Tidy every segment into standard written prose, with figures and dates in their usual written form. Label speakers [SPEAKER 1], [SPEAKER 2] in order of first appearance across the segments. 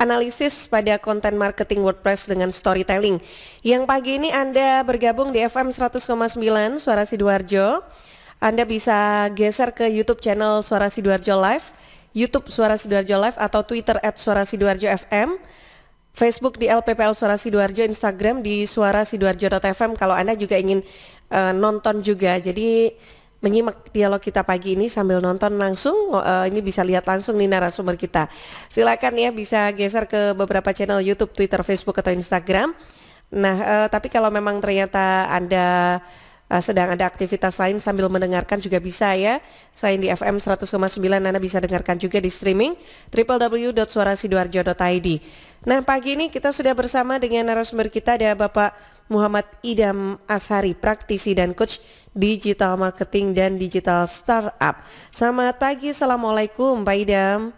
[SPEAKER 1] analisis pada konten marketing WordPress dengan storytelling. Yang pagi ini Anda bergabung di FM 100,9 Suara Sidoarjo. Anda bisa geser ke YouTube channel Suara Sidoarjo Live, YouTube Suara Sidoarjo Live atau Twitter @suarasidoarjo FM. Facebook di LPPL Suara Sidoarjo, Instagram di suarasidoarjo.fm kalau Anda juga ingin nonton juga. Jadi menyimak dialog kita pagi ini sambil nonton langsung, ini bisa lihat langsung nih narasumber kita. Silakan ya, bisa geser ke beberapa channel YouTube, Twitter, Facebook atau Instagram. Nah, tapi kalau memang ternyata Anda sedang ada aktivitas lain sambil mendengarkan juga bisa ya. Selain di FM 100,9 Anda bisa dengarkan juga di streaming www.suarasidoarjo.id. Nah, pagi ini kita sudah bersama dengan narasumber kita, ada Bapak Muhammad Idham Ashari, praktisi dan coach digital marketing dan digital startup. Selamat pagi, Assalamualaikum Pak Idham.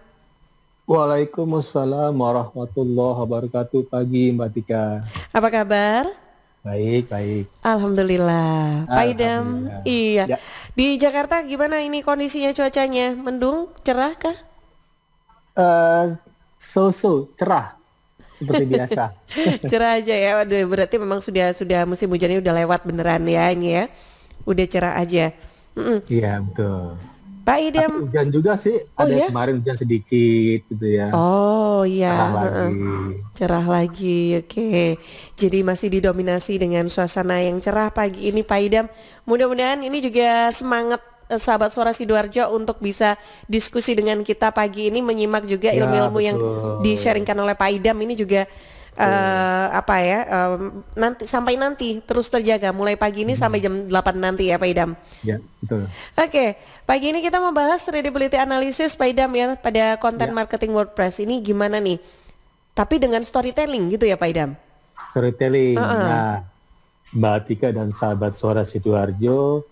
[SPEAKER 2] Waalaikumsalam warahmatullahi wabarakatuh. Pagi Mbak Tika.
[SPEAKER 1] Apa kabar?
[SPEAKER 2] Baik.
[SPEAKER 1] Alhamdulillah. Pak Idham, iya.
[SPEAKER 2] Ya.
[SPEAKER 1] Di Jakarta gimana ini kondisinya, cuacanya? Mendung, cerah kah?
[SPEAKER 2] Cerah seperti biasa.
[SPEAKER 1] Cerah aja ya. Waduh, berarti memang sudah musim hujannya udah lewat beneran ya ini ya. Udah cerah aja.
[SPEAKER 2] Iya betul.
[SPEAKER 1] Pak Idham.
[SPEAKER 2] Tapi hujan juga sih. Ada kemarin hujan sedikit gitu ya.
[SPEAKER 1] Oh iya.
[SPEAKER 2] Cerah lagi.
[SPEAKER 1] Cerah lagi. Oke. Jadi masih didominasi dengan suasana yang cerah pagi ini Pak Idham. Mudah-mudahan ini juga semangat sahabat Suara Sidoarjo untuk bisa diskusi dengan kita pagi ini, menyimak juga ilmu-ilmu yang di-sharingkan oleh Pak Idham ini juga nanti terus terjaga mulai pagi ini sampai jam 8 nanti ya Pak Idham.
[SPEAKER 2] Ya, betul.
[SPEAKER 1] Oke, pagi ini kita membahas readability analysis Pak Idham ya pada konten marketing WordPress ini gimana nih? Tapi dengan storytelling gitu ya Pak Idham.
[SPEAKER 2] Storytelling. Nah, Mbak Tika dan sahabat Suara Sidoarjo,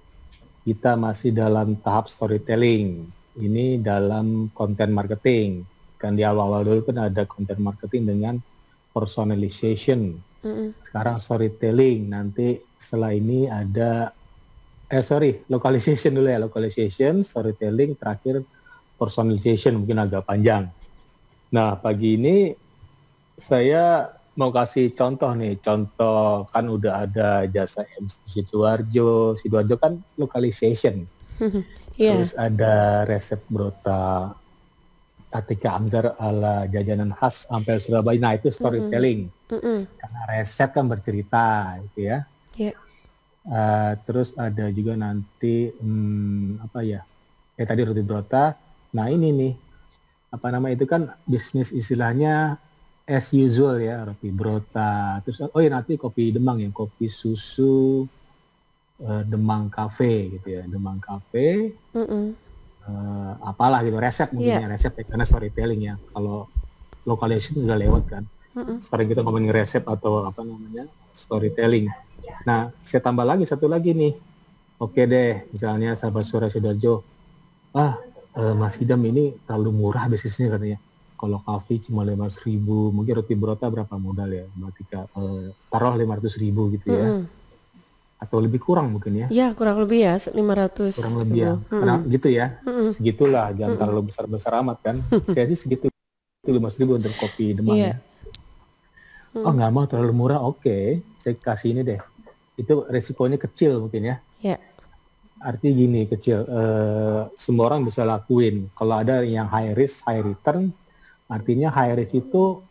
[SPEAKER 2] kita masih dalam tahap storytelling. Ini dalam konten marketing. Kan di awal-awal dulu kan ada konten marketing dengan personalization. Sekarang storytelling. Nanti setelah ini ada localization dulu ya. Localization, storytelling, terakhir personalization, mungkin agak panjang. Nah, pagi ini saya mau kasih contoh nih. Contoh kan udah ada jasa MC Sidoarjo. Sidoarjo kan localization. Terus ada resep brota Atika Amzar ala jajanan khas Ampel Surabaya. Nah, itu storytelling. Karena resep kan bercerita gitu ya. Terus ada juga nanti tadi roti brota. Nah, ini nih itu kan bisnis istilahnya as usual ya, roti brota. Terus nanti kopi Demang ya, kopi susu Demang Cafe gitu ya, Demang Cafe. Apalah gitu, resep mungkin resep ya, karena storytelling ya. Kalau localization udah lewat kan. Sekarang kita ngomongin resep atau storytelling. Nah, saya tambah lagi satu lagi nih. Oke deh, misalnya sahabat Suara Sidoarjo, Mas Idham ini terlalu murah bisnisnya katanya. Kalau kafe cuma 500.000, mungkin roti brota berapa modal ya Mbak Tika? Taruh 500.000 gitu ya. Atau lebih kurang mungkin ya?
[SPEAKER 1] Ya kurang lebih ya 500.
[SPEAKER 2] Kurang lebih ya, karena gitu ya, segitulah, jangan terlalu besar-besar amat kan. Saya sih segitu, 500.000 untuk kopi Demang ya. Nggak mau terlalu murah, oke, saya kasih ini deh. Itu resikonya kecil mungkin ya. Artinya gini, kecil, semua orang bisa lakuin. Kalau ada yang high risk, high return, artinya high risk itu,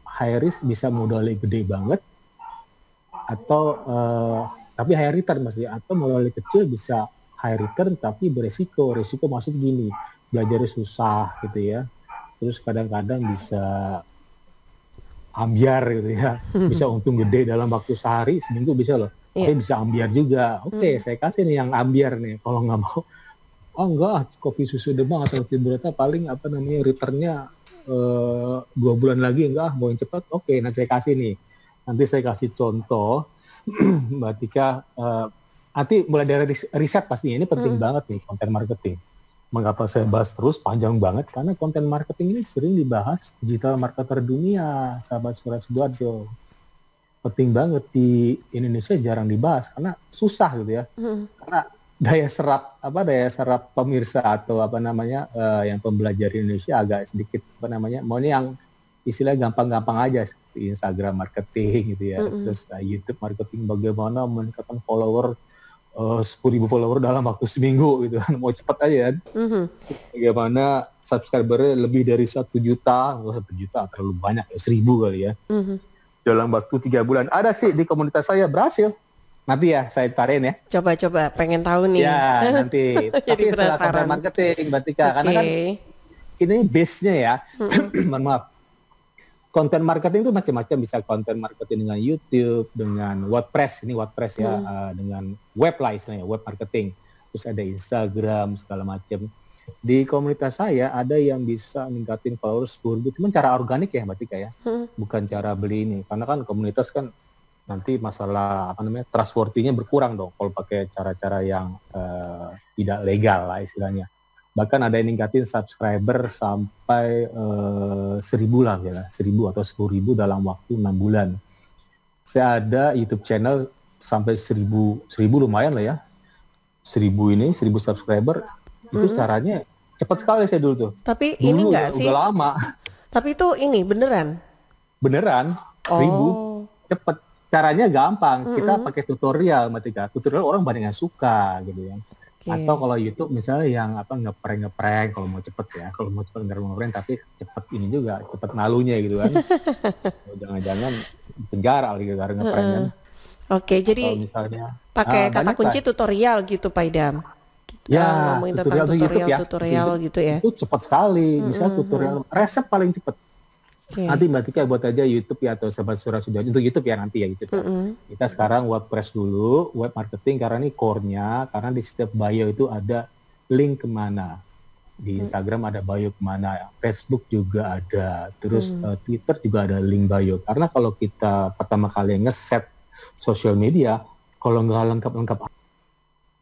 [SPEAKER 2] high risk bisa modalnya gede banget, atau tapi high return maksudnya, atau modalnya kecil bisa high return tapi beresiko. Resiko maksud gini, belajarnya susah gitu ya. Terus kadang-kadang bisa ambiar gitu ya. Bisa untung gede dalam waktu sehari, seminggu bisa loh. Tapi bisa ambiar juga. Oke, saya kasih nih yang ambiar nih. Kalau nggak mau, enggak, kopi susu Demang atau roti brota paling returnnya 2 bulan lagi, enggak, mau yang cepat. Oke, nanti saya kasih nih. Nanti saya kasih contoh. Mbak Tika, nanti mulai dari riset pastinya, ini penting banget nih konten marketing. Mengapa saya bahas terus panjang banget? Karena konten marketing ini sering dibahas digital marketer dunia, sahabat Suara Sidoarjo. Penting banget, di Indonesia jarang dibahas karena susah gitu ya. Karena daya serap pemirsa atau yang pembelajar Indonesia agak sedikit maunya yang istilahnya gampang-gampang aja seperti Instagram marketing gitu ya, terus YouTube marketing bagaimana meningkatkan follower 10.000 follower dalam waktu seminggu gitu kan, mau cepat aja kan. Bagaimana subscribernya lebih dari 1 juta, 1 juta terlalu banyak ya, 1.000 kali ya. Dalam waktu 3 bulan. Ada sih di komunitas saya berhasil. Nanti ya saya tarin ya.
[SPEAKER 1] Coba-coba pengen tahu nih.
[SPEAKER 2] Ya nanti. Tapi setelah konten marketing Mbak Tika, karena kan ini base-nya ya. Mohon maaf. Konten marketing itu macam-macam, bisa konten marketing dengan YouTube, dengan WordPress, ini WordPress ya, dengan web lah istilahnya, web marketing. Terus ada Instagram segala macam. Di komunitas saya ada yang bisa ningkatin followers 10.000, cuman cara organik ya Mbak Tika ya, bukan cara beli ini. Karena kan komunitas kan nanti masalah trustworthy-nya berkurang dong kalau pakai cara-cara yang tidak legal lah istilahnya. Bahkan ada yang ningkatin subscriber sampai 1.000 lah ya, 1.000 atau 10.000 dalam waktu 6 bulan. Saya ada YouTube channel sampai 1.000 lumayan lah ya. 1.000 subscriber. Itu caranya cepat sekali saya dulu tuh.
[SPEAKER 1] Tapi dulu, ini enggak sih?
[SPEAKER 2] Udah lama.
[SPEAKER 1] Tapi itu ini beneran?
[SPEAKER 2] Beneran, 1.000. Cepet. Caranya gampang. Kita pakai tutorial, Mbak Tika. Tutorial orang banyak yang suka gitu ya. Atau kalau YouTube misalnya yang ngeprank kalau mau cepet ya. Kalau mau cepet nggak mau ngeprank tapi cepet ini juga, cepet malunya gitu kan. Jangan-jangan penjara gitu karena ngeprank kan.
[SPEAKER 1] Jadi misalnya pakai kata kunci tutorial gitu Pak Idam.
[SPEAKER 2] Ya,
[SPEAKER 1] ngomongin tentang tutorial gitu ya.
[SPEAKER 2] Itu cepat sekali. Misalnya tutorial resep paling cepat. Nanti Mbak Tika buat aja YouTube ya, atau Sahabat Suara Sidoarjo untuk YouTube ya nanti ya YouTube. Kita sekarang WordPress dulu, web marketing karena ini core-nya, karena di setiap bio itu ada link kemana. Di Instagram ada bio kemana, Facebook juga ada, terus Twitter juga ada link bio. Karena kalau kita pertama kali ngeset sosial media, kalau nggak lengkap-lengkap,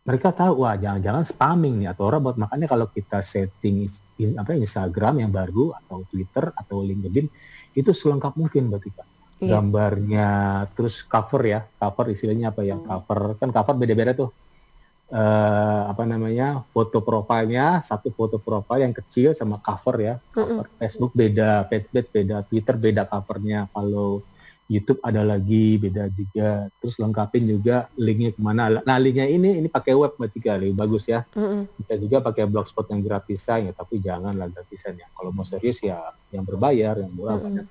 [SPEAKER 2] mereka tahu wah jangan-jangan spamming nih, atau orang buat makanya kalau kita setting Instagram yang baru atau Twitter atau LinkedIn itu selengkap mungkin Mbak Tika. Gambarnya, terus cover ya, cover istilahnya apa ya, cover kan cover beda-beda tuh. Foto profilnya, satu foto profil yang kecil sama cover ya. Cover Facebook beda, Facebook beda, Twitter beda covernya. Kalau YouTube ada lagi beda juga, terus lengkapin juga linknya kemana. Nah linknya ini pakai web Mbak Tika, lebih bagus ya. Bisa juga pakai blogspot yang gratisan ya, tapi janganlah gratisan ya. Kalau mau serius ya yang berbayar, yang murah banyak.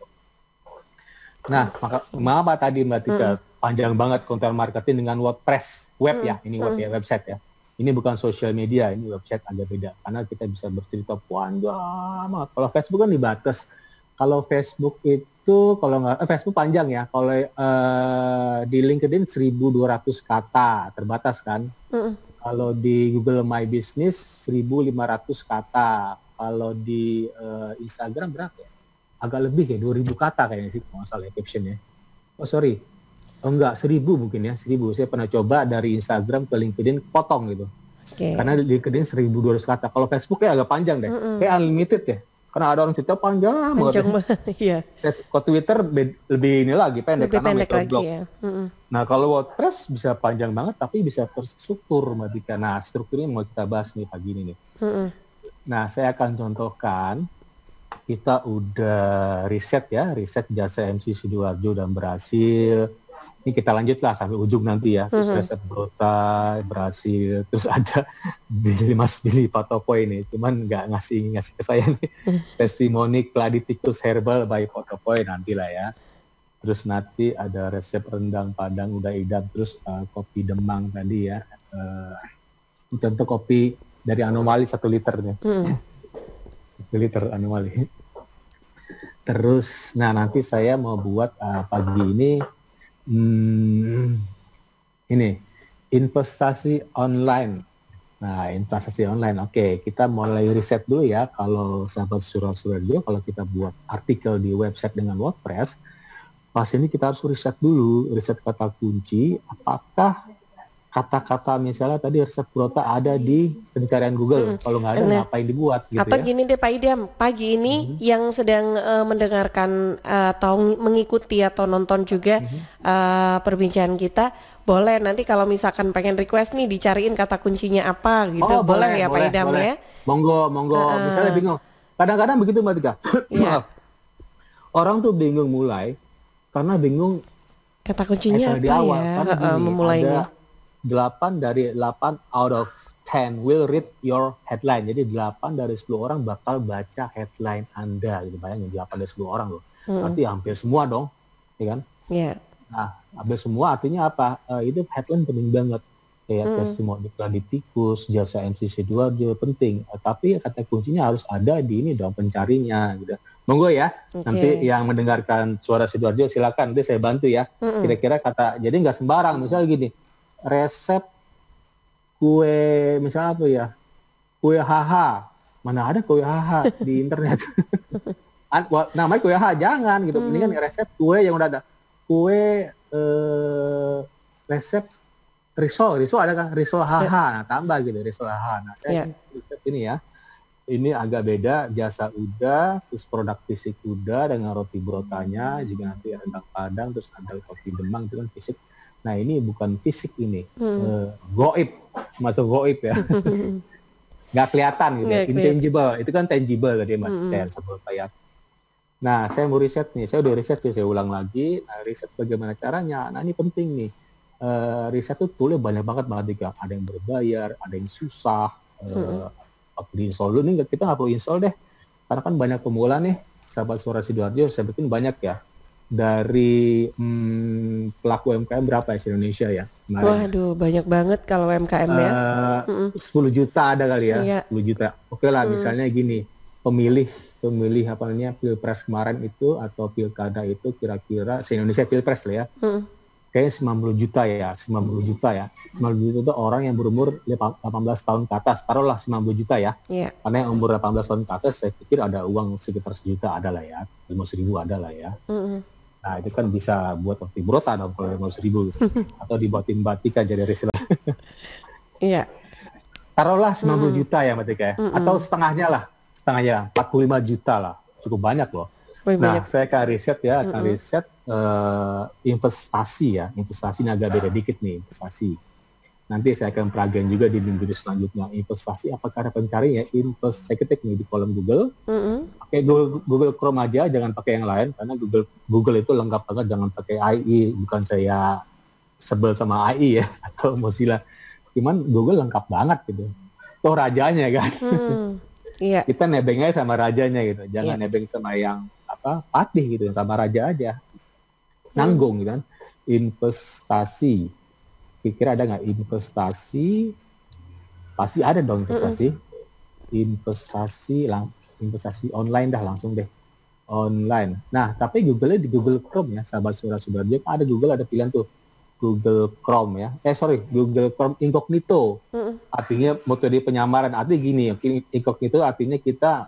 [SPEAKER 2] Nah maka tadi Mbak Tika panjang banget konten marketing dengan WordPress web ya, ini web ya, website ya. Ini bukan sosial media, ini website agak beda karena kita bisa bercerita panjang. Kalau Facebook kan dibatas. Kalau Facebook itu Facebook panjang ya. Kalau di LinkedIn 1.200 kata terbatas kan. Kalau di Google My Business 1.500 kata. Kalau di Instagram berapa ya? Agak lebih ya, 2.000 kata kayaknya sih kalau nggak salah ya captionnya. Oh sorry, enggak 1.000 mungkin ya, 1.000. Saya pernah coba dari Instagram ke LinkedIn potong gitu. Karena di LinkedIn 1.200 kata. Kalau Facebook ya agak panjang deh, kayak unlimited ya. Karena ada orang cerita panjang banget. Iya. Kalau Twitter lebih ini lagi pendek karena microblog. Ya. Nah kalau WordPress bisa panjang banget tapi bisa terstruktur Mbak Tika. Nah strukturnya mau kita bahas nih pagi ini nih. Nah saya akan contohkan, kita udah riset jasa MC Sidoarjo dan berhasil. Ini kita lanjutlah sampai ujung nanti ya. Terus resep Brota berhasil. Terus ada Mas Billy Patopoy nih, cuman nggak ngasih ke saya nih. Testimoni Claditikus Herbal by Patopoy nantilah ya. Terus nanti ada resep rendang Padang udah idam. Terus kopi Demang tadi ya. Contoh kopi dari Anomali 1 liternya. 1 liter Anomali. Terus, nah nanti saya mau buat pagi ini investasi online. Nah, investasi online. Oke, kita mulai riset dulu ya. Kalau Sahabat Suara-Suarjo, kalau kita buat artikel di website dengan WordPress, pas ini kita harus riset dulu, riset kata kunci, apakah kata-kata misalnya tadi resep Brota ada di pencarian Google. Kalau nggak ada ngapain dibuat gitu.
[SPEAKER 1] Atau
[SPEAKER 2] ya.
[SPEAKER 1] Gini deh Pak Idam, pagi ini yang sedang mendengarkan atau mengikuti atau nonton juga perbincangan kita, boleh nanti kalau misalkan pengen request nih dicariin kata kuncinya apa gitu. Boleh ya Pak Idam ya.
[SPEAKER 2] Monggo. Misalnya bingung. Kadang-kadang begitu Mbak Tika.
[SPEAKER 1] Iya.
[SPEAKER 2] Orang tuh bingung mulai karena bingung
[SPEAKER 1] Kata kuncinya
[SPEAKER 2] di
[SPEAKER 1] apa
[SPEAKER 2] awal.
[SPEAKER 1] ya?
[SPEAKER 2] Karena gini,
[SPEAKER 1] Memulainya.
[SPEAKER 2] ada 8 dari 8 out of 10 will read your headline. Jadi 8 dari 10 orang bakal baca headline Anda. Gitu. Bayangin 8 dari 10 orang loh. Berarti hampir semua dong. Ya kan?
[SPEAKER 1] Iya.
[SPEAKER 2] Nah, hampir semua artinya apa? Itu headline penting banget. Kayak testimoni Tikus, jasa MC Sidoarjo penting. Tapi kata kuncinya harus ada di ini dong, pencarinya. Gitu. Monggo ya, nanti yang mendengarkan suara Sidoarjo silakan, nanti saya bantu ya. Kira-kira kata, jadi nggak sembarang. Misalnya gini, resep kue, misalnya apa ya? Kue haha. Mana ada kue haha di internet? Namanya kue haha, jangan gitu. Ini kan resep kue yang udah ada. Kue resep risol ada kan? Risol haha, nah, tambah gitu, risol haha. Nah, saya ini ya. Ini agak beda, jasa udah, terus produk fisik udah dengan roti brotanya, juga nanti rendang Padang, terus ada kopi Demang, itu kan fisik. Nah ini bukan fisik ini, goib, masuk goib ya. Nggak kelihatan gitu, intangible, itu kan tangible tadi Mas, sebut ya. Nah saya mau riset nih, saya udah riset sih, saya ulang lagi, nah, riset bagaimana caranya, nah ini penting nih. Riset tuh toolnya banyak banget Mbak. Ada yang berbayar, ada yang susah, di-install dulu nih, kita nggak perlu install deh, karena kan banyak pemula nih, sahabat suara Sidoarjo, saya bikin banyak ya, dari pelaku UMKM berapa ya di Indonesia ya? Kemarin.
[SPEAKER 1] Waduh, banyak banget kalau UMKM ya.
[SPEAKER 2] 10 juta ada kali ya, 10 juta. Oke lah, misalnya gini, pemilih apa namanya, Pilpres kemarin itu, atau Pilkada itu kira-kira, se-Indonesia Pilpres lah ya, kayaknya 90 juta ya. 90 juta itu orang yang berumur 18 tahun ke atas, taruhlah 90 juta ya. Karena yang umur 18 tahun ke atas, saya pikir ada uang sekitar 1 juta ada lah ya, 500.000 ada lah ya. Nah itu kan bisa buat roti brota dong kalau 500.000 gitu. Atau dibuatin Batika jadi riset.
[SPEAKER 1] Iya.
[SPEAKER 2] Taruhlah 90 juta ya Mbak Tika ya. Atau setengahnya 45 juta lah, cukup banyak loh. Nah, saya akan riset ya, investasi ini agak beda dikit nih, investasi. Nanti saya akan peragian juga di minggu selanjutnya, investasi apakah ada pencarinya, saya ketik nih di kolom Google, pakai Google Chrome aja, jangan pakai yang lain, karena Google itu lengkap banget, jangan pakai AI, bukan saya sebel sama AI ya, atau Mozilla, cuman Google lengkap banget gitu, toh rajanya kan. Iya. Kita nebengnya sama rajanya gitu, jangan nebeng sama yang patih gitu, sama raja aja. Nanggung gitu kan. Investasi. Kira-kira ada nggak investasi? Pasti ada dong investasi. Investasi online langsung deh. Online. Nah, tapi Google-nya di Google Chrome ya, sahabat suara Sidoarjo, ada Google ada pilihan tuh. Google Chrome ya. Google Chrome Incognito. Artinya metode penyamaran. Artinya gini, incognito artinya kita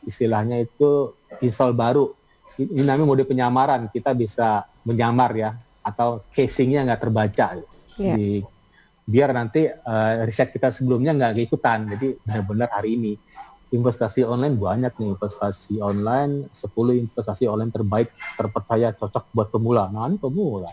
[SPEAKER 2] istilahnya itu install baru. Ini namanya mode penyamaran. Kita bisa menyamar ya, atau casingnya nggak terbaca. Biar nanti riset kita sebelumnya nggak ikutan. Jadi benar-benar hari ini. Investasi online banyak nih, investasi online 10 investasi online terbaik terpercaya cocok buat pemula. Nah ini pemula.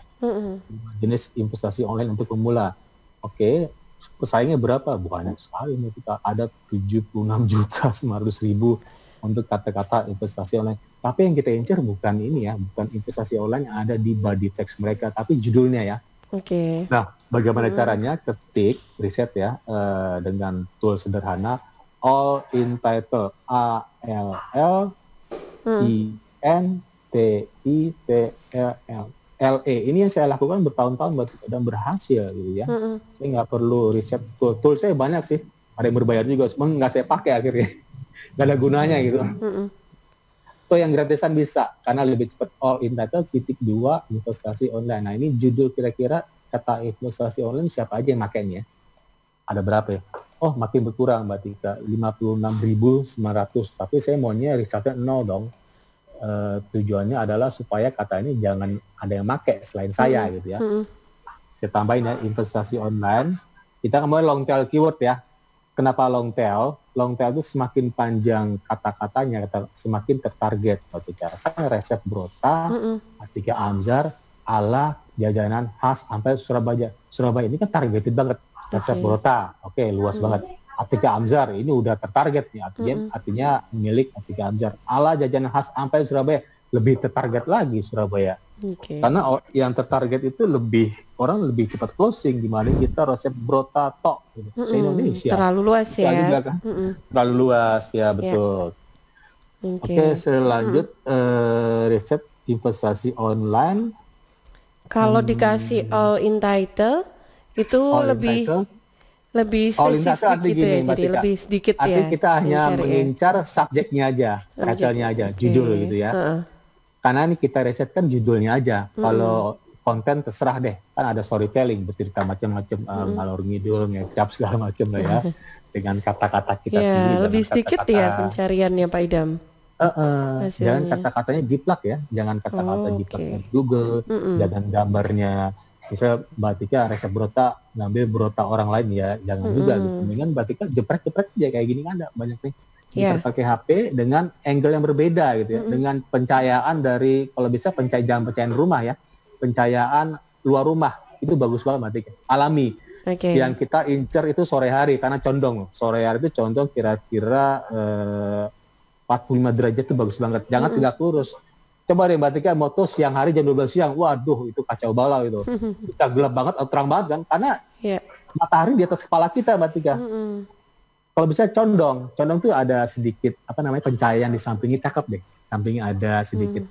[SPEAKER 2] Jenis investasi online untuk pemula. Oke, pesaingnya berapa? Banyak sekali nih, kita ada 76.900.000 untuk kata-kata investasi online. Tapi yang kita incar bukan ini ya, bukan investasi online yang ada di body text mereka, tapi judulnya ya. Nah, bagaimana caranya? Ketik riset ya dengan tool sederhana. All in title, ALLINTITLL. LE ini yang saya lakukan bertahun-tahun dan berhasil gitu ya. Saya nggak perlu riset tool saya banyak sih, ada yang berbayar juga, cuma nggak saya pakai akhirnya, nggak ada gunanya gitu. Atau yang gratisan bisa karena lebih cepat. All in title _2 investasi online. Nah ini judul kira-kira kata investasi online siapa aja yang makainya? Ada berapa ya? Oh makin berkurang Mbak Tika, 56.900, tapi saya maunya risetnya 0 dong. Tujuannya adalah supaya kata ini jangan ada yang pakai selain saya gitu ya. Saya tambahin ya, investasi online. Kita ngomongin long tail keyword ya. Kenapa long tail? Long tail itu semakin panjang kata-katanya, semakin tertarget. Kan resep brota, Atika Amzar, ala jajanan khas sampai Surabaya. Surabaya ini kan targeted banget. Resep brota, oke, luas banget. Atika Amzar ini udah tertarget nih, artinya milik Atika Amzar. Ala jajanan khas sampai Surabaya, lebih tertarget lagi Surabaya. Karena yang tertarget itu orang lebih cepat closing, dibanding kita resep brotato se-Indonesia.
[SPEAKER 1] Terlalu luas ya.
[SPEAKER 2] Juga, kan? Terlalu luas ya, betul. Oke, selanjut riset investasi online.
[SPEAKER 1] Kalau dikasih all in title itu lebih spesifik gitu ya, jadi lebih sedikit ya.
[SPEAKER 2] Artinya kita hanya mengincar subjeknya aja, title-nya aja, judul gitu ya. Karena ini kita riset kan judulnya aja. Kalau konten terserah deh, kan ada storytelling, bercerita macam-macam, ngalor ngidul, ngecap segala macam lah ya, dengan kata-kata kita sendiri.
[SPEAKER 1] Lebih sedikit ya pencariannya Pak Idam.
[SPEAKER 2] Jangan kata-katanya jiplak ya, jangan kata-kata jiplak Google, jangan gambarnya. Misalnya Mbak Tika resep brota, ngambil brota orang lain ya, jangan juga gitu. Dengan Mbak Tika jeprek-jeprek aja kayak gini kan ada banyak nih. Kita pakai HP dengan angle yang berbeda gitu ya, dengan pencahayaan dari, kalau bisa jangan pencahayaan rumah ya, pencahayaan luar rumah itu bagus banget Mbak Tika, alami. Yang kita incer itu sore hari karena condong, sore hari itu condong kira-kira 45 derajat itu bagus banget, jangan tegak lurus. Coba deh Mbak Tika moto siang hari jam 12 siang, waduh itu kacau balau itu. Kita gelap banget, terang banget kan, karena matahari di atas kepala kita Mbak Tika. Kalau bisa condong tuh ada sedikit pencahayaan di sampingnya, cakep deh. Sampingnya ada sedikit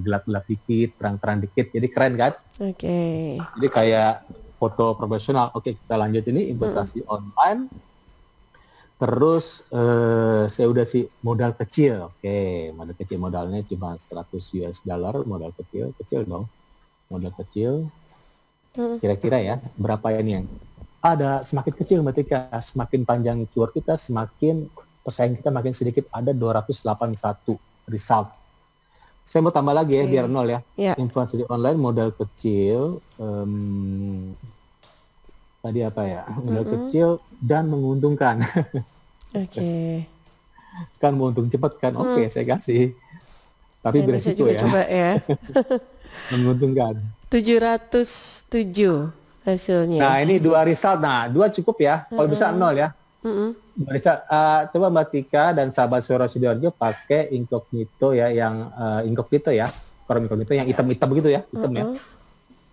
[SPEAKER 2] gelap-gelap dikit, terang-terang dikit, jadi keren kan? Jadi kayak foto profesional. Oke, kita lanjut ini investasi online. Terus saya udah sih modal kecil. Oke, modal kecil, modalnya cuma 100 US dollar, modal kecil dong. Modal kecil. Kira-kira ya, berapa ya ini yang ada semakin kecil Mbak Tika, semakin panjang keyword kita, semakin pesaing kita makin sedikit, ada 281 result. Saya mau tambah lagi ya, biar nol ya. Investasi online modal kecil, tadi apa ya? Modal kecil dan menguntungkan. Kan menguntung cepat kan? Oke, saya kasih. Tapi beresiko ya. Coba ya. Menguntungkan.
[SPEAKER 1] 707 hasilnya.
[SPEAKER 2] Nah, ini 2 result. Nah, 2 cukup ya. Kalau bisa 0 ya. 2 result. Coba Mbak Tika dan sahabat Suara Sidoarjo pakai incognito ya, yang incognito ya. Kalau incognito yang hitam-hitam gitu ya, hitam ya.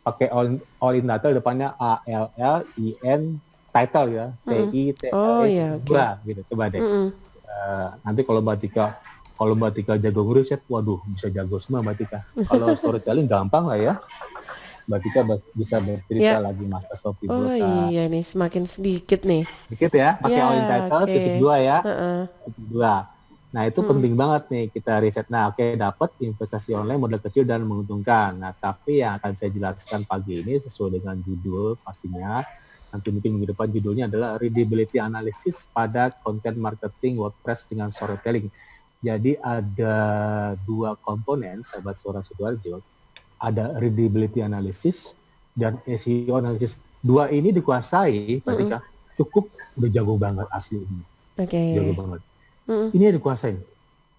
[SPEAKER 2] Pakai all in title, depannya ALLIN title ya, TITLE 2 gitu. Coba deh. Nanti kalau Mbak Tika jago ngeriset, waduh bisa jago semua Mbak Tika. Kalau storytelling gampang lah ya. Mbak Tika bisa bercerita lagi masa topi brota.
[SPEAKER 1] Oh iya nih, semakin sedikit nih.
[SPEAKER 2] Sedikit ya, pakai all in title, titik 2 ya. Titik 2. Nah itu penting banget nih kita riset. Nah dapat investasi online modal kecil dan menguntungkan. Nah tapi yang akan saya jelaskan pagi ini sesuai dengan judul pastinya. Nanti mungkin minggu depan judulnya adalah readability analysis pada content marketing WordPress dengan storytelling. Jadi ada 2 komponen sahabat Suara Sidoarjo. Ada readability analysis dan SEO analysis. 2 ini dikuasai, ketika cukup udah jago banget asli ini. Jago banget. Ini dikuasai.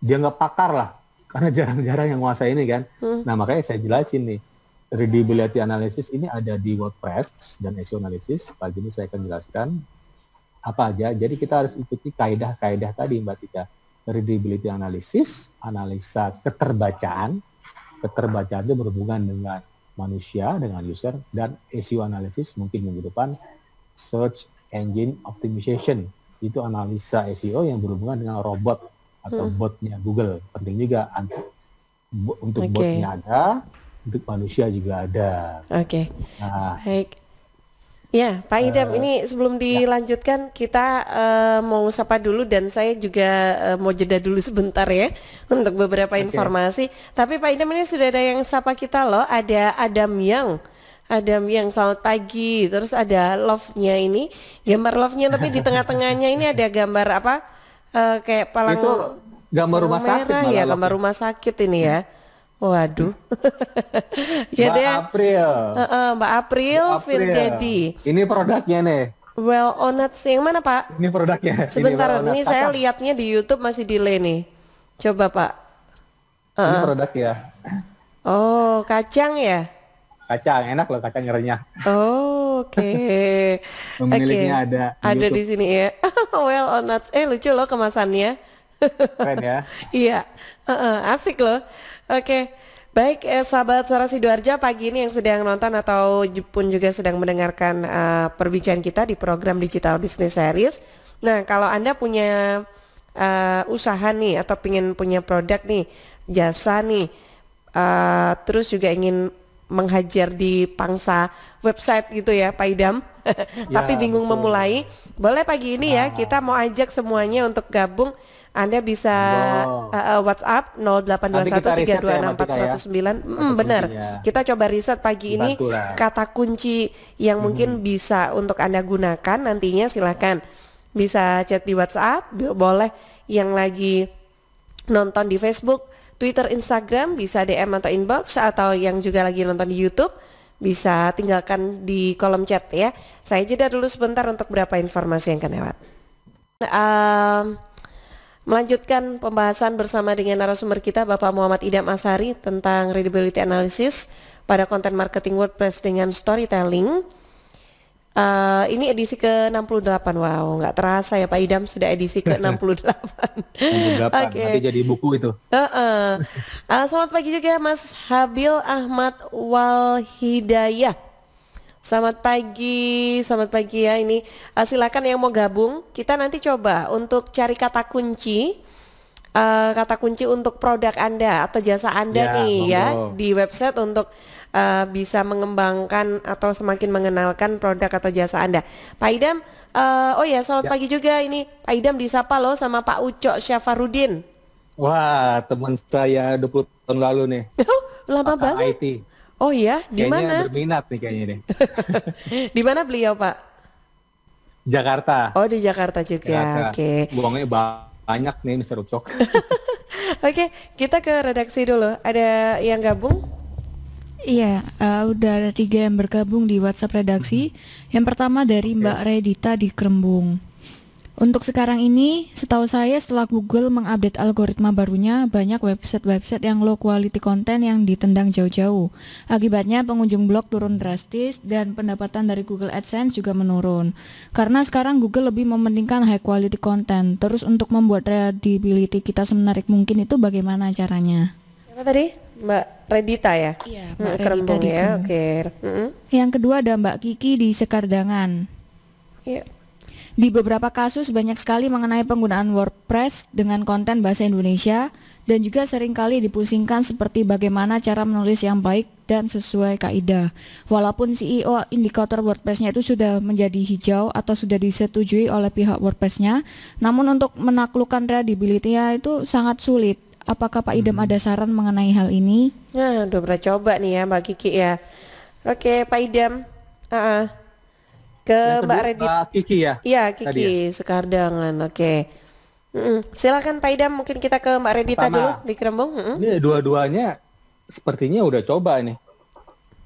[SPEAKER 2] Dia nggak pakar lah, karena jarang-jarang yang nguasai ini kan. Nah makanya saya jelasin nih, readability analysis ini ada di WordPress dan SEO analysis. Pagi ini saya akan jelaskan apa aja. Jadi kita harus ikuti kaidah-kaidah tadi Mbak Tika. Readability analysis, analisa keterbacaan. Keterbacaan itu berhubungan dengan manusia, dengan user, dan SEO analysis mungkin minggu depan search engine optimization, itu analisa SEO yang berhubungan dengan robot atau botnya Google. Penting juga untuk botnya ada, untuk manusia juga ada. Nah,
[SPEAKER 1] baik. Ya, Pak Idam, ini sebelum dilanjutkan kita mau sapa dulu, dan saya juga mau jeda dulu sebentar ya untuk beberapa informasi. Tapi Pak Idam, ini sudah ada yang sapa kita loh, ada Adam Yang, selamat pagi. Terus ada love-nya ini, gambar love-nya, tapi di tengah-tengahnya ini ada gambar apa? Kayak palang
[SPEAKER 2] itu gambar rumah sakit
[SPEAKER 1] ya, gambar rumah sakit ini ya. Waduh.
[SPEAKER 2] Ya Mbak April.
[SPEAKER 1] Mbak April, Firdedi.
[SPEAKER 2] Ini produknya nih.
[SPEAKER 1] Well Onuts yang mana Pak?
[SPEAKER 2] Ini produknya.
[SPEAKER 1] Sebentar, ini saya lihatnya di YouTube masih delay nih. Coba Pak.
[SPEAKER 2] Ini produk ya.
[SPEAKER 1] Oh, kacang ya?
[SPEAKER 2] Kacang, enak loh kacang renyah.
[SPEAKER 1] Oh, oke.
[SPEAKER 2] Pemiliknya ada.
[SPEAKER 1] Ada di sini ya. Well Onuts. Lucu loh kemasannya.
[SPEAKER 2] Keren ya.
[SPEAKER 1] Iya. Asik loh. Oke, baik sahabat Suara Sidoarjo pagi ini yang sedang nonton atau pun juga sedang mendengarkan perbincangan kita di program Digital Business Series. Nah, kalau Anda punya usaha nih atau pengen punya produk nih, jasa nih, terus juga ingin menghajar di pangsa website gitu ya Pak Idam, tapi bingung
[SPEAKER 2] betul.
[SPEAKER 1] memulai, boleh pagi ini ya kita mau ajak semuanya untuk gabung. Anda bisa WhatsApp
[SPEAKER 2] Nanti kita riset ya, Mbak Tika ya,
[SPEAKER 1] 0821 943 2649.
[SPEAKER 2] kata
[SPEAKER 1] Benar.
[SPEAKER 2] kuncinya.
[SPEAKER 1] Kita coba riset pagi ini
[SPEAKER 2] Dibantu lah.
[SPEAKER 1] kata kunci yang mungkin bisa untuk Anda gunakan nantinya, silakan bisa chat di WhatsApp, boleh yang lagi nonton di Facebook, Twitter, Instagram bisa DM atau inbox, atau yang juga lagi nonton di YouTube bisa tinggalkan di kolom chat ya. Saya jeda dulu sebentar untuk beberapa informasi yang akan lewat. Melanjutkan pembahasan bersama dengan narasumber kita Bapak Muhammad Idam Ashari tentang readability analysis pada konten marketing WordPress dengan storytelling. Ini edisi ke-68. Wow, nggak terasa ya Pak Idam sudah edisi ke-68.
[SPEAKER 2] 68, nanti jadi buku itu.
[SPEAKER 1] Selamat pagi juga Mas Habil Ahmad Walhidayah. Selamat pagi ya. Ini silakan yang mau gabung. Kita nanti coba untuk cari kata kunci untuk produk Anda atau jasa Anda di website untuk bisa mengembangkan atau semakin mengenalkan produk atau jasa Anda. Pak Idam, selamat pagi juga. Ini Pak Idam disapa loh sama Pak Ucok Syafarudin.
[SPEAKER 2] Wah, teman saya 20 tahun lalu nih.
[SPEAKER 1] Lama banget.
[SPEAKER 2] IT.
[SPEAKER 1] Oh iya, di mana?
[SPEAKER 2] Berminat nih kayaknya nih.
[SPEAKER 1] Di mana beliau, Pak?
[SPEAKER 2] Jakarta.
[SPEAKER 1] Oh, di Jakarta juga. Oke.
[SPEAKER 2] Buangnya banyak nih Mr. Ucok.
[SPEAKER 1] Oke, kita ke redaksi dulu. Ada yang gabung?
[SPEAKER 3] Iya, udah ada 3 yang bergabung di WhatsApp redaksi. Yang pertama dari Mbak Redita di Krembung. Untuk sekarang ini, setahu saya setelah Google mengupdate algoritma barunya, banyak website-website yang low quality content yang ditendang jauh-jauh. Akibatnya pengunjung blog turun drastis dan pendapatan dari Google AdSense juga menurun. Karena sekarang Google lebih mementingkan high quality content. Terus untuk membuat readability kita semenarik mungkin itu bagaimana caranya?
[SPEAKER 1] Apa tadi? Mbak Redita ya?
[SPEAKER 3] Iya, Mbak Redita
[SPEAKER 1] Krembung
[SPEAKER 3] di
[SPEAKER 1] ya.
[SPEAKER 3] Krembung.
[SPEAKER 1] Oke.
[SPEAKER 3] Yang kedua ada Mbak Kiki di Sekardangan.
[SPEAKER 1] Iya.
[SPEAKER 3] Di beberapa kasus banyak sekali mengenai penggunaan WordPress dengan konten bahasa Indonesia dan juga seringkali dipusingkan seperti bagaimana cara menulis yang baik dan sesuai kaidah. Walaupun CEO indikator WordPress-nya itu sudah menjadi hijau atau sudah disetujui oleh pihak WordPress-nya, namun untuk menaklukkan readability-nya itu sangat sulit. Apakah Pak Idam ada saran mengenai hal ini?
[SPEAKER 1] Nah, udah pernah coba nih ya Mbak Kiki ya. Oke, Pak Idam. Ke Mbak Redit.
[SPEAKER 2] Kiki ya?
[SPEAKER 1] Iya, Kiki Sekardangan. Oke. Silakan Pak Idam, mungkin kita ke Mbak Redita dulu di Krembung.
[SPEAKER 2] Ini dua-duanya sepertinya udah coba nih.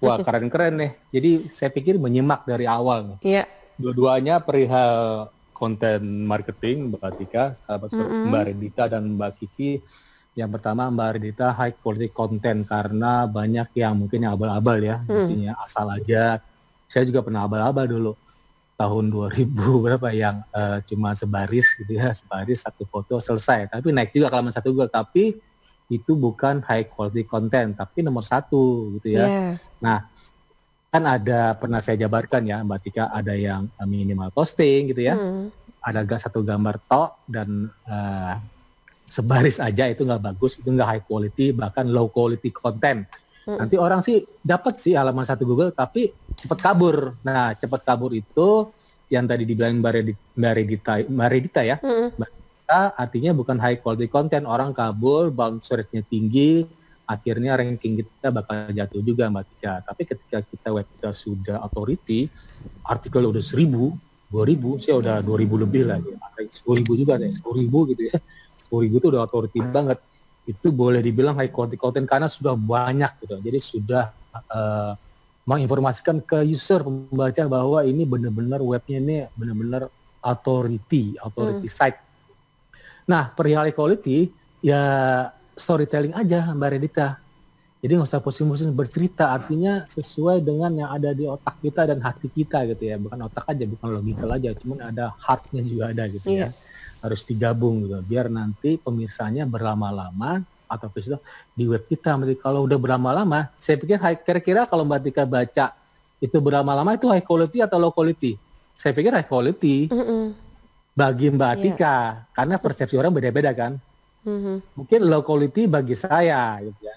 [SPEAKER 2] Wah, keren-keren nih. Jadi saya pikir menyimak dari awal nih.
[SPEAKER 1] Iya.
[SPEAKER 2] Dua-duanya perihal konten marketing, Mbak Tika, sahabat Mbak Redita dan Mbak Kiki. Yang pertama Mbak Redita high quality content, karena banyak yang mungkin yang abal-abal ya, isinya asal aja. Saya juga pernah abal-abal dulu. Tahun 2000 berapa yang cuma sebaris gitu ya, sebaris satu foto selesai. Tapi naik juga halaman 1 Google, tapi itu bukan high quality content, tapi nomor 1 gitu ya.
[SPEAKER 1] Yeah.
[SPEAKER 2] Nah, kan ada, pernah saya jabarkan ya Mbak Tika, ada yang minimal posting gitu ya. Ada satu gambar tok dan sebaris aja, itu nggak bagus, itu nggak high quality, bahkan low quality content. Nanti orang sih dapat sih halaman 1 Google, tapi cepat kabur. Nah, cepat kabur itu yang tadi dibilang Mbak Redita ya. Mbak Redita artinya bukan high quality content, orang kabur, bounce rate-nya tinggi, akhirnya ranking kita bakal jatuh juga Mbak Tika. Tapi ketika web kita sudah authority, artikel udah 1000, 2000, saya udah 2000 lebih lagi. Ada 10.000 juga deh, 10.000 gitu ya. 10.000 itu udah authority banget. Itu boleh dibilang high quality content karena sudah banyak gitu. Jadi sudah menginformasikan ke user, pembaca, bahwa ini benar-benar webnya ini benar-benar authority site. Nah, perihal quality ya storytelling aja Mbak Redita. Jadi nggak usah pusing-pusing bercerita, artinya sesuai dengan yang ada di otak kita dan hati kita gitu ya. Bukan otak aja, bukan logikal aja, cuman ada heartnya juga ada gitu ya. Harus digabung gitu, biar nanti pemirsanya berlama-lama atau Facebook di web kita. Kalau udah berlama-lama, saya pikir kira-kira kalau Mbak Tika baca itu berlama-lama itu high quality atau low quality? Saya pikir high quality bagi Mbak Tika, karena persepsi orang beda-beda kan. Mungkin low quality bagi saya, gitu ya.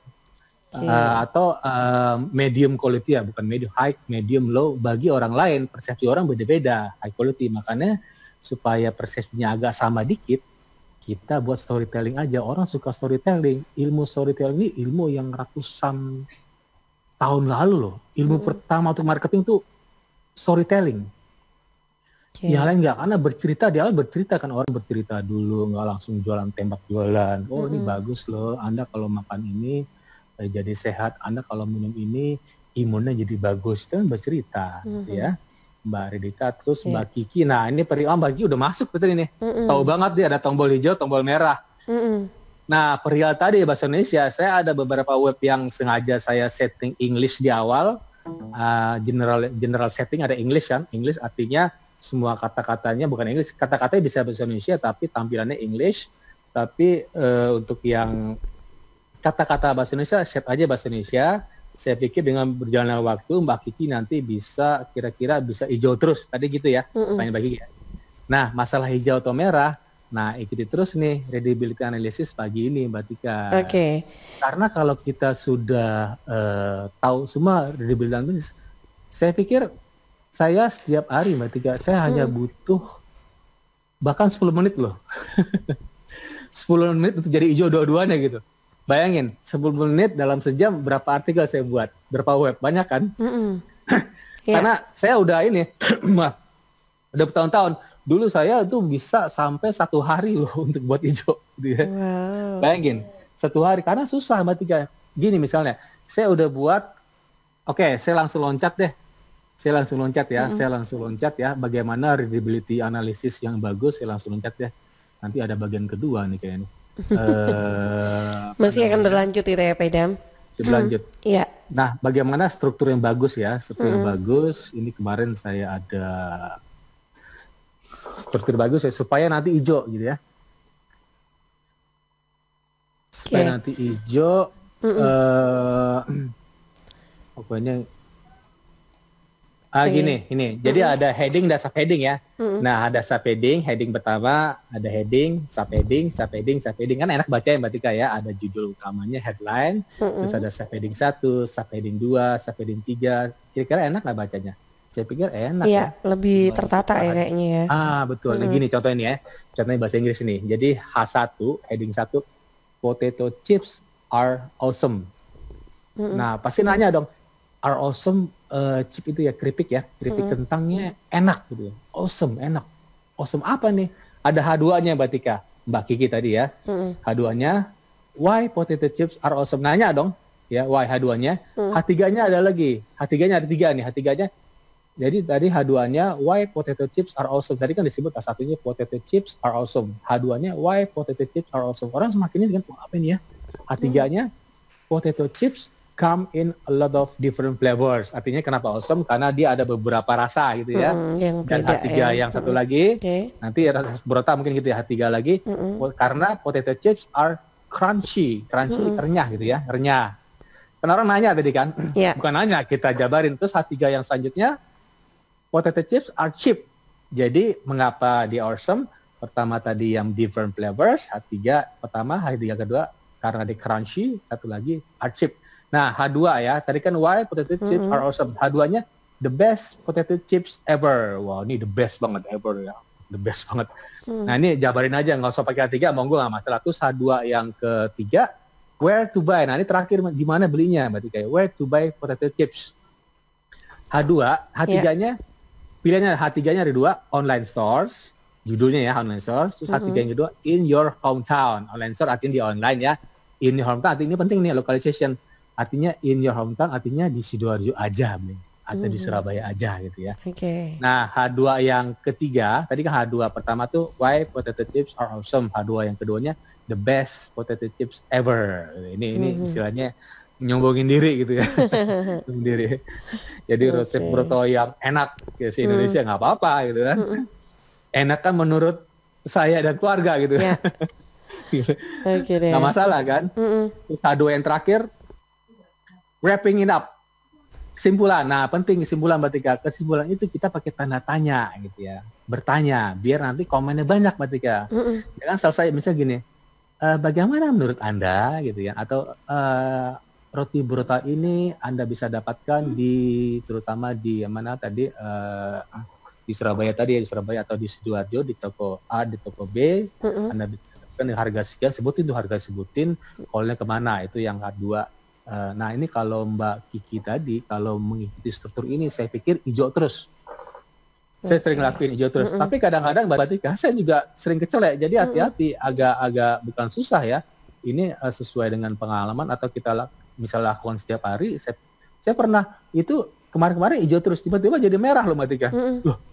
[SPEAKER 2] Atau medium quality ya, bukan medium, high, medium, low bagi orang lain, persepsi orang beda-beda, high quality. Makanya supaya persepsinya agak sama dikit, kita buat storytelling aja. Orang suka storytelling. Ilmu storytelling ini ilmu yang ratusan tahun lalu loh. Ilmu pertama untuk marketing tuh storytelling. Yang lain enggak, karena bercerita, di awal bercerita kan, orang bercerita dulu, nggak langsung jualan tembak jualan. Oh ini bagus loh, Anda kalau makan ini jadi sehat, Anda kalau minum ini imunnya jadi bagus. Itu kan bercerita, ya. Mbak Redita, terus Mbak Kiki. Nah ini Mbak Kiki udah masuk betul ini. Tahu banget dia ada tombol hijau, tombol merah. Nah perihal tadi bahasa Indonesia, saya ada beberapa web yang sengaja saya setting English di awal. General setting ada English kan. English artinya semua kata-katanya bukan English. Kata-katanya bisa bahasa Indonesia tapi tampilannya English. Tapi untuk yang kata-kata bahasa Indonesia, set aja bahasa Indonesia. Saya pikir dengan berjalannya waktu Mbak Kiki nanti bisa kira-kira bisa hijau terus. Tadi gitu ya, pertanyaan Mbak Kiki. Nah, masalah hijau atau merah, nah ikuti terus nih readability analysis pagi ini Mbak Tika. Karena kalau kita sudah tahu semua readability analysis, saya pikir saya setiap hari Mbak Tika, saya hanya butuh bahkan 10 menit loh. 10 menit untuk jadi hijau dua-duanya gitu. Bayangin, 10 menit dalam sejam berapa artikel saya buat, berapa web, banyak kan? Karena saya udah ini, udah bertahun-tahun. Dulu saya tuh bisa sampai 1 hari loh untuk buat hijau. Gitu ya. Bayangin, 1 hari, karena susah Mbak Tika. Gini misalnya, saya udah buat, saya langsung loncat deh. Saya langsung loncat ya, bagaimana readability analysis yang bagus, saya langsung loncat deh. Nanti ada bagian kedua nih kayaknya.
[SPEAKER 1] Masih akan berlanjut itu ya Pak Idam?
[SPEAKER 2] Berlanjut.
[SPEAKER 1] Iya.
[SPEAKER 2] Nah, bagaimana struktur yang bagus ya? Struktur yang bagus. Ini kemarin saya ada struktur bagus ya supaya nanti hijau gitu ya. Supaya nanti hijau. Pokoknya gini. Jadi ada heading dan subheading ya. Nah, ada subheading, heading pertama, ada heading, subheading kan enak baca ya Mbak Tika ya. Ada judul utamanya, headline, terus ada subheading 1, subheading 2, subheading 3. Kira-kira enak nggak bacanya? Saya pikir enak ya.
[SPEAKER 1] Lebih tertata ya kayaknya ya.
[SPEAKER 2] Betul. Gini contohnya nih ya. Contohnya bahasa Inggris nih. Jadi H1, heading 1, potato chips are awesome. Nah, pasti nanya dong, are awesome, chip itu ya, keripik kentangnya enak gitu ya. Awesome, enak. Awesome apa nih? Ada H2-nya Mbak Tika, Mbak Kiki tadi ya. H2-nya, why potato chips are awesome? Nanya dong, ya, why H2-nya. H3-nya ada lagi. H3-nya ada 3 nih. H3-nya, jadi tadi H2-nya, why potato chips are awesome. Tadi kan disebut H1-nya potato chips are awesome. H2-nya, why potato chips are awesome. Orang semakin ini dengan apa ini ya? H3-nya, potato chips come in a lot of different flavors. Artinya kenapa awesome? Karena dia ada beberapa rasa gitu ya. Dan H3 yang satu lagi, nanti burota mungkin gitu ya, H3 lagi. Karena potato chips are crunchy. Crunchy renyah gitu ya, renyah. Kan orang nanya tadi kan? Bukan nanya, kita jabarin. Terus H3 yang selanjutnya, potato chips are cheap. Jadi mengapa dia awesome? Pertama tadi yang different flavors, H3 pertama, H3 kedua, karena dia crunchy, satu lagi are cheap. Nah, H2 ya, tadi kan why potato chips are awesome. H2-nya the best potato chips ever. Wow, ini the best banget ever ya. The best banget. Nah, ini jabarin aja, nggak usah pakai H3, monggo nggak masalah. Terus H2 yang ketiga, where to buy. Nah, ini terakhir di mana belinya? Berarti kayak where to buy potato chips. H2, H3-nya, pilihannya H3-nya ada 2, online stores. Judulnya ya, online stores. Terus H3 yang kedua, in your hometown. Online store artinya di online ya. In your hometown, artinya ini penting nih, localization. Artinya in your hometown, artinya di Sidoarjo aja, atau di Surabaya aja gitu ya. Nah, H2 yang ketiga, tadi kan H2 pertama tuh why potato chips are awesome. H2 yang keduanya the best potato chips ever. Ini istilahnya nyombongin diri gitu ya. Diri. Jadi resep broto yang enak ya, si Indonesia nggak apa-apa gitu kan. Enak kan menurut saya dan keluarga gitu.
[SPEAKER 1] Oke deh.
[SPEAKER 2] Nggak masalah kan? Terus H2 yang terakhir, wrapping it up. Kesimpulan, nah penting kesimpulan Mbak Tika. Kesimpulan itu kita pakai tanda tanya gitu ya. Bertanya, biar nanti komennya banyak Mbak Tika. Jangan selesai misalnya gini, bagaimana menurut Anda gitu ya. Atau roti brutal ini Anda bisa dapatkan terutama di mana tadi, di Surabaya tadi ya, di Surabaya atau di Sidoarjo, di toko A, di toko B. Anda bisa dapatkan di harga sekian, sebutin, call-nya kemana, itu yang kedua. Nah ini kalau Mbak Kiki tadi, kalau mengikuti struktur ini, saya pikir hijau terus. Saya sering lakuin hijau terus. Tapi kadang-kadang Mbak Tika, saya juga sering kecelek. Jadi hati-hati, agak bukan susah ya. Ini sesuai dengan pengalaman atau kita misalnya lakukan setiap hari. Saya pernah itu kemarin-kemarin hijau terus, tiba-tiba jadi merah loh Mbak Tika. Loh,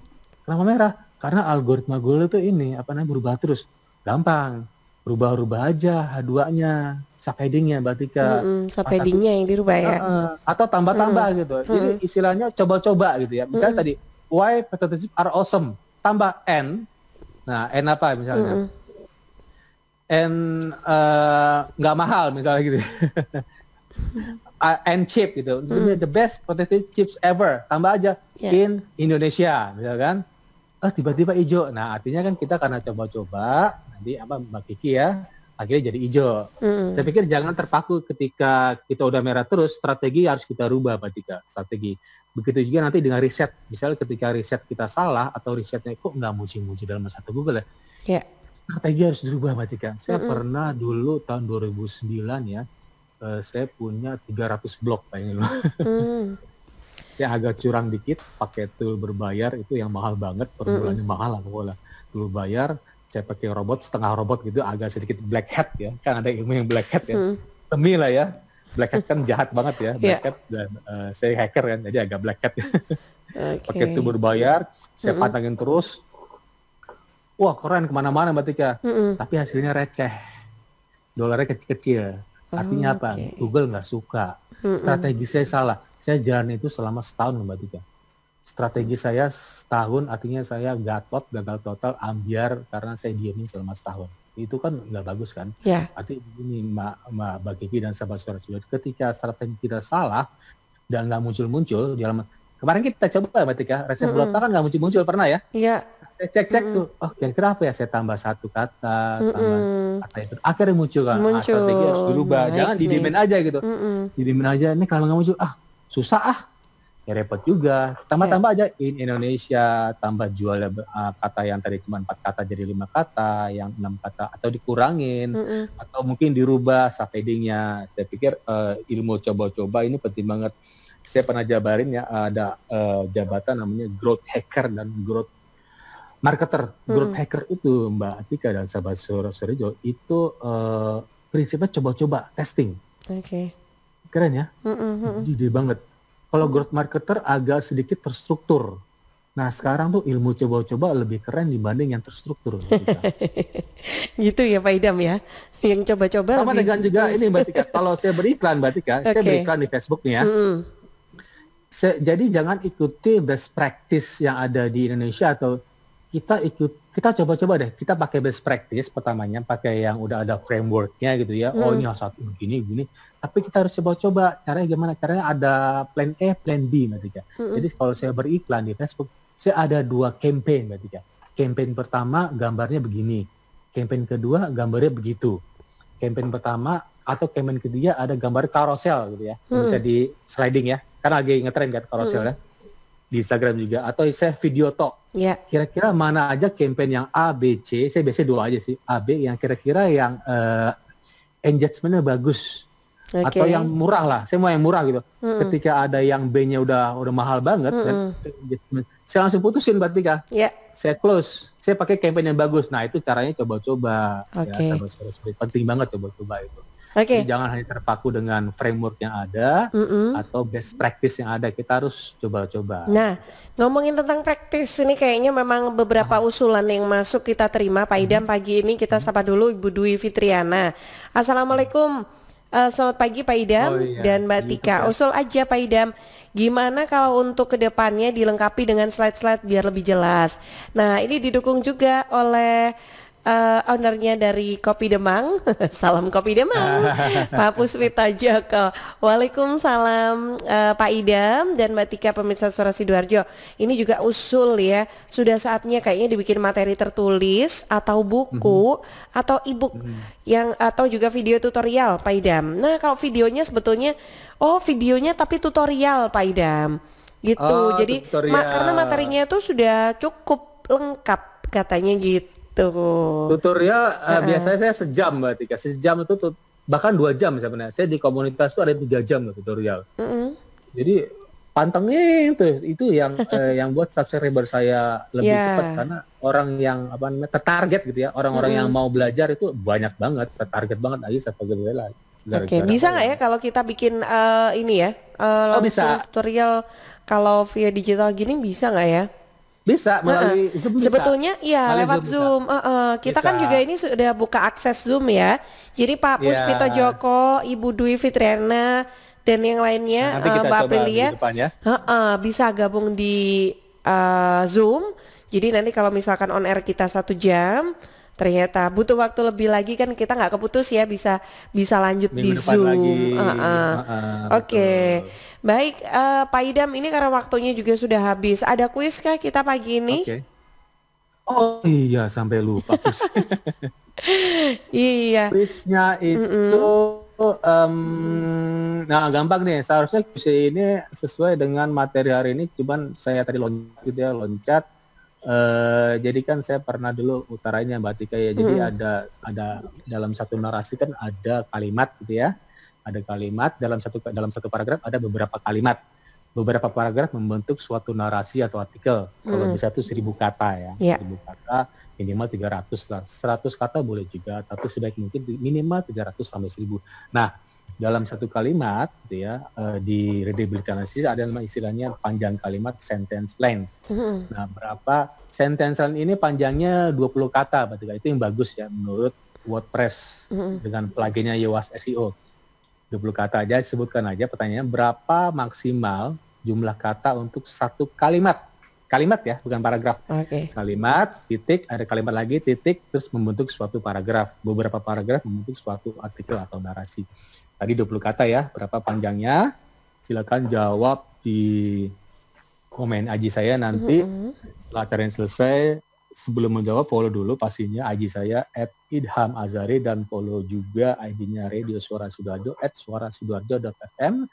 [SPEAKER 2] kenapa merah? Karena algoritma Google itu berubah terus. Gampang. Rubah-rubah aja H2-nya, subheading-nya Mbak Tika.
[SPEAKER 1] Subheading-nya yang dirubah ya.
[SPEAKER 2] Atau tambah-tambah gitu. Jadi istilahnya coba-coba gitu ya. Misalnya tadi, why potato chips are awesome. Tambah N. Nah, N apa misalnya? N nggak mahal misalnya gitu. N cheap gitu. The best potato chips ever. Tambah aja in Indonesia, misalkan. Tiba-tiba hijau. Nah, artinya kan kita karena coba-coba, nanti Mbak Kiki ya, akhirnya jadi hijau. Saya pikir jangan terpaku ketika kita udah merah terus, strategi harus kita rubah Mbak Tika, strategi. Begitu juga nanti dengan riset, misalnya ketika riset kita salah atau risetnya kok nggak muncul dalam satu Google ya, strategi harus dirubah Mbak Tika. Saya pernah dulu tahun 2009 ya, saya punya 300 blog kayaknya loh. Saya agak curang dikit, pakai tool berbayar itu yang mahal banget, per bulannya mahal lah pokoknya. Tool bayar, saya pakai robot, setengah robot gitu, agak sedikit black hat ya, kan ada ilmu yang black hat ya. Demi lah ya, black hat kan jahat banget ya, black hat, dan saya hacker kan, jadi agak black hat. Pakai tool berbayar, saya pantangin terus, wah keren kemana-mana Mbak Tika, tapi hasilnya receh, dolarnya kecil-kecil. Artinya apa? Google nggak suka, strategi saya salah. Saya jalan itu selama setahun Mbak Tika. Strategi saya setahun, artinya saya gagal total, ambiar karena saya diemin selama setahun. Itu kan nggak bagus kan? Artinya ini Mbak Kiki dan sahabat suara juga, ketika strategi kita salah dan nggak muncul-muncul di halaman. Kemarin kita coba Mbak Tika, resep bulotan kan nggak muncul-muncul pernah ya? Iya. Saya cek tuh, kira-kira apa ya? Saya tambah satu kata, tambah kata itu. Akhirnya muncul kan? Strategi harus dirubah. Jangan didiemin aja gitu. Didiemin aja, ini kalau nggak muncul, susah ya repot juga. Tambah-tambah aja in Indonesia, tambah jual kata yang tadi cuma 4 kata jadi 5 kata, yang 6 kata, atau dikurangin, atau mungkin dirubah subheading-nya. Saya pikir ilmu coba-coba ini penting banget. Saya pernah jabarin ya, ada jabatan namanya growth hacker dan growth marketer. Growth hacker itu Mbak Tika dan sahabat sore itu prinsipnya coba-coba, testing. Keren ya, ide banget. Kalau growth marketer agak sedikit terstruktur. Nah sekarang tuh ilmu coba-coba lebih keren dibanding yang terstruktur.
[SPEAKER 1] Gitu ya Pak Idam ya, yang coba-coba.
[SPEAKER 2] Sama dengan juga ini Mbak Tika, kalau saya beriklan Mbak Tika, saya beriklan di Facebook nih ya. Jadi jangan ikuti best practice yang ada di Indonesia, atau kita coba-coba deh, kita pakai best practice pertamanya, pakai yang udah ada frameworknya gitu ya. Ini satu begini, tapi kita harus coba-coba caranya gimana. Caranya ada plan A, plan B Mbak Tika. Jadi kalau saya beriklan di Facebook, saya ada 2 campaign Mbak Tika. Campaign pertama gambarnya begini, campaign kedua gambarnya begitu. Campaign pertama atau campaign ketiga ada gambar carousel gitu ya, bisa di sliding ya, karena lagi ngetren kan carousel ya. Di Instagram juga, atau saya video talk. Kira-kira mana aja campaign yang A, B, C, saya biasanya 2 aja sih, A, B, yang kira-kira yang engagementnya bagus. Atau yang murah lah, saya mau yang murah gitu. Ketika ada yang B-nya udah mahal banget, kan, saya langsung putusin Mbak Tika. Saya close, saya pakai campaign yang bagus. Nah itu caranya coba-coba. Ya, penting banget coba-coba itu. Jadi jangan hanya terpaku dengan framework yang ada atau best practice yang ada. Kita harus coba-coba.
[SPEAKER 1] Nah, ngomongin tentang practice ini kayaknya memang beberapa usulan yang masuk kita terima Pak Idam pagi ini. Kita sapa dulu Ibu Dwi Fitriana. Assalamualaikum. Selamat pagi Pak Idam dan Mbak Tika. Usul aja Pak Idam, gimana kalau untuk kedepannya dilengkapi dengan slide-slide biar lebih jelas. Nah ini didukung juga oleh ownernya dari Kopi Demang. Salam Kopi Demang. Pak Puspita Joko. Waalaikumsalam Pak Idam dan Mbak Tika pemirsa Suara Sidoarjo. Ini juga usul ya, sudah saatnya kayaknya dibikin materi tertulis atau buku atau e-book yang atau juga video tutorial Pak Idam. Nah, kalau videonya sebetulnya videonya tapi tutorial Pak Idam. Gitu. Jadi karena materinya itu sudah cukup lengkap katanya gitu.
[SPEAKER 2] Tutorial biasanya saya sejam Mbak Tika, sejam itu bahkan 2 jam sebenarnya. Saya di komunitas itu ada 3 jam loh tutorial. Jadi pantengin itu yang yang buat subscriber saya lebih cepat karena orang yang tertarget gitu ya, orang-orang yang mau belajar itu banyak banget, tertarget banget aja subscriber.
[SPEAKER 1] Oke, bisa nggak ya kalau kita bikin ini ya langsung
[SPEAKER 2] bisa.
[SPEAKER 1] tutorial kalau via digital gini bisa nggak ya?
[SPEAKER 2] Bisa melalui Zoom bisa.
[SPEAKER 1] Sebetulnya iya lewat Zoom. Kita kan juga ini sudah buka akses Zoom ya. Jadi Pak Puspito Joko, Ibu Dwi Fitriana dan yang lainnya Mbak Aprilia bisa gabung di Zoom. Jadi nanti kalau misalkan on air kita 1 jam, ternyata butuh waktu lebih lagi kan kita nggak keputus ya, bisa lanjut
[SPEAKER 2] minggu
[SPEAKER 1] di Zoom. Oke. Baik Pak Idam, ini karena waktunya juga sudah habis. Ada kuis kah kita pagi ini?
[SPEAKER 2] Oh iya, sampai lupa.
[SPEAKER 1] Iya.
[SPEAKER 2] Kuisnya itu nah gampang nih. Seharusnya kuis ini sesuai dengan materi hari ini, cuman saya tadi loncat. Jadi kan saya pernah dulu utaranya Mbak Tika ya. Jadi ada dalam satu narasi kan ada kalimat gitu ya. Ada kalimat dalam satu paragraf ada beberapa kalimat. Beberapa paragraf membentuk suatu narasi atau artikel. Kalau bisa itu 1000 kata ya. 1000 kata minimal 300 lah. 100 kata boleh juga, tapi sebaik mungkin minimal 300 sampai 1000. Nah, dalam satu kalimat gitu ya, di readability analysis ada nama istilahnya panjang kalimat, sentence length. Nah, berapa sentence length ini panjangnya 20 kata, berarti itu yang bagus ya menurut WordPress dengan pluginnya Yoast SEO. 20 kata aja, sebutkan aja pertanyaannya berapa maksimal jumlah kata untuk satu kalimat. Kalimat ya, bukan paragraf. Kalimat, titik, ada kalimat lagi, titik, terus membentuk suatu paragraf. Beberapa paragraf membentuk suatu artikel atau narasi. Tadi 20 kata ya, berapa panjangnya? Silakan jawab di komen IG saya nanti. Setelah acara yang selesai, sebelum menjawab follow dulu pastinya IG saya @idhamazari dan follow juga IG-nya Radio Suara Sidoarjo @suarasidoarjo.fm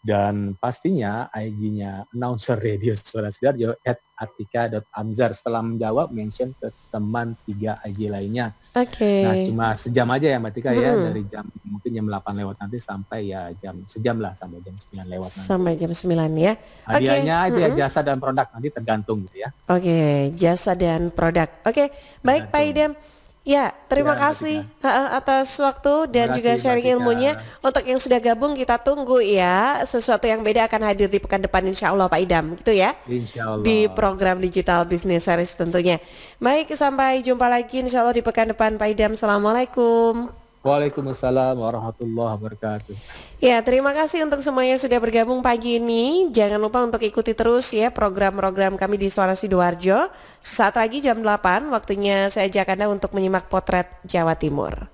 [SPEAKER 2] dan pastinya IG-nya announcer Radio Suara Sidoarjo @atika.amzar. Setelah menjawab mention ke teman 3 IG lainnya. Nah, cuma sejam aja ya Mbak Tika ya, dari jam mungkin jam 8 lewat nanti sampai ya sejam lah sampai jam 9 lewat nanti.
[SPEAKER 1] Sampai jam 9 ya.
[SPEAKER 2] Hadiahnya dia jasa dan produk nanti tergantung gitu ya.
[SPEAKER 1] Jasa dan produk. Baik Pak Idam. Ya, terima kasih atas waktu dan juga sharing ilmunya. Untuk yang sudah gabung kita tunggu ya. Sesuatu yang beda akan hadir di pekan depan insya Allah Pak Idam, gitu ya.
[SPEAKER 2] Insya Allah.
[SPEAKER 1] Di program Digital Business Series tentunya. Baik, sampai jumpa lagi insya Allah di pekan depan Pak Idam. Assalamualaikum.
[SPEAKER 2] Waalaikumsalam warahmatullahi wabarakatuh.
[SPEAKER 1] Ya, terima kasih untuk semuanya yang sudah bergabung pagi ini. Jangan lupa untuk ikuti terus ya program-program kami di Suara Sidoarjo. Sesaat lagi jam 8 waktunya saya ajak Anda untuk menyimak potret Jawa Timur.